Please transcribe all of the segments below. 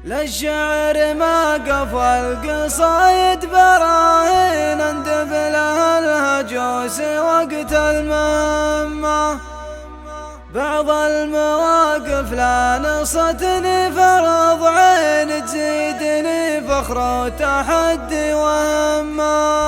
للشعر ما قفى القصايد براهين اندب لها الهجوس وقت المهمة. بعض المواقف لا نصتني فرض عين تزيدني فخر وتحدي وهمة.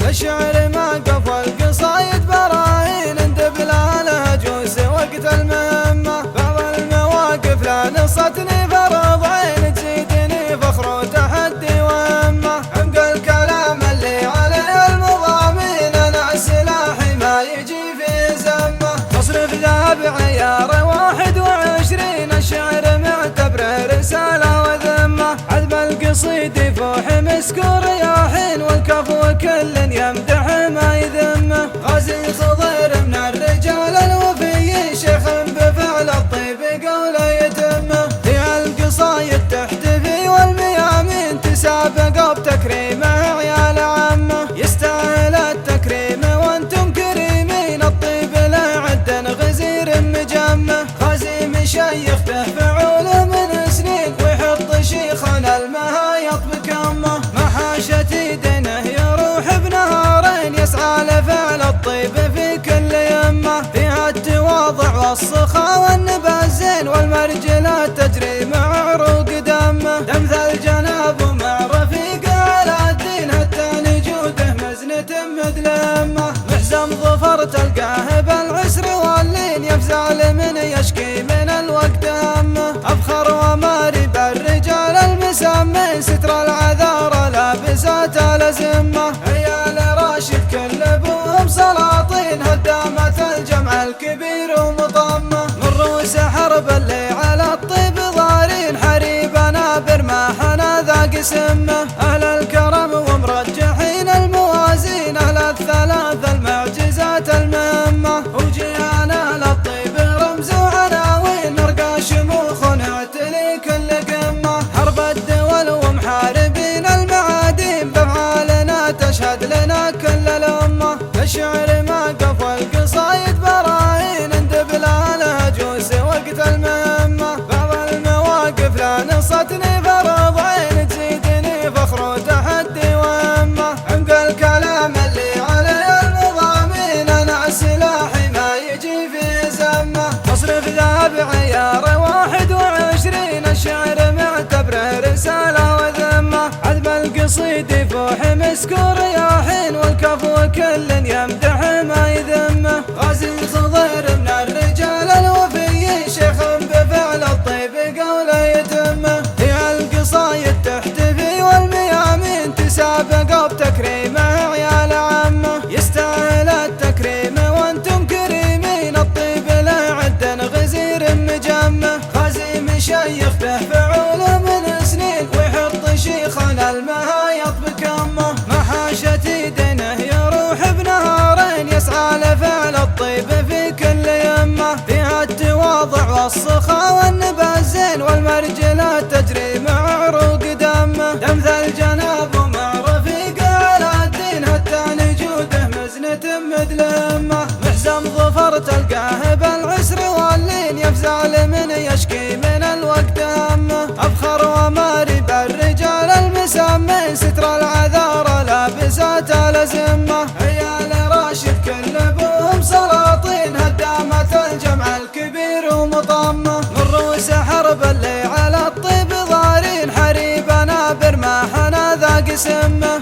للشعر ما قفى القصايد براهين اندب لها الهجوس وقت المهمة. بعض المواقف لا نصتني فرض عين تزيدني فخر وتحدي وهمة. عمق الكلام اللي عليه المضامين انا سلاحي ما يجي في زمه. تصرف ذا بعيار 21 الشعر معتبره رسالة وذمة. عذب القصيد يفوح مسك ورياحين والكفو كل يمدح ما يذمه. غازي خضير من الرجال الوفي شيخ بفعل الطيب قوله يتمه. في القصايد تحتفي والميامين تسابق بتكريمه عيال عمه. يستاهل التكريم وانتم كريمين الطيب له عدا غزير مجمه. غازي مشيخ فعوله من سنين ويحط شيخنا المهايط بكمه. محاشة يدينه يروح بنهارين يسعى لفعل الطيب في كل يمه. فيها التواضع والسخاء والنبى الزين والمرجلة تجري مع عروق دمه. دمث الجناب ومع رفيقه على الدين حتى لجوده مزنة مثل همه. محزم ظفر تلقاه بالعسر واللين يفزع لمن يشكي من الوقت همه. أفخر وماري بالرجال المسمين ستر العذارى لابسات الأزمة. عيال راشد كل ابوهم سلاطين هدامة الجمع الكبير ومطمة. من رؤوس حرب اللي على الطيب ضارين حريبنا برماحنا ذاق سمه. أهل الكرم ومرجحين الموازين أهل الثلاث المعجزات المهمة. وجيانا للطيب رمز وعناوين نرقى شموخ ونعتلي كل قمة. حرب الدول ومحاربين المعادين بأفعالنا تشهد لنا كل الأمة. الشعر ما قفى القصايد براهين اندب لها الهجوس وقت المهمة. بعض المواقف لا نصتني فرض عين تزيدني فخر وتحدي وهمة. عمق الكلام اللي عليه المضامين انا سلاحي ما يجي في زمه. تصرف ذا بعيار 21 الشعر معتبره رسالة وذمة. عذب القصيد يفوح مسك ورياحين والكفو كل يمدح ما يذمه. غازي خضير من الرجال الوفي شيخ بفعل الطيب قوله يتمه. في القصايد تحتفي والميامين تسابق بتكريمه عيال عمه. يستاهل التكريم وانتم كريمين الطيب له عدا غزير مجمه. غازي مشيخ فعوله من سنين ويحط شيخنا المهايط بكمه. محاشة يدينه يروح بنهارين يسعى لفعل الطيب في كل يمه. فيها التواضع والسخاء والنبى الزين والمرجلة تجري مع عروق دمه. دمث الجناب ومع رفيقه على الدين حتى لجوده مزنة مثل همه. محزم ظفر تلقاه بالعسر واللين يفزع لمن يشكي من الوقت همه. أفخر وماري بالرجال المسمين ستر العذارى لابسات الأزمة. عيال راشد كل ابوهم سلاطين هدامة الجمع الكبير ومطمة. من رؤوس حرب اللي على الطيب ضارين حريبنا برماحنا ذاق سمه.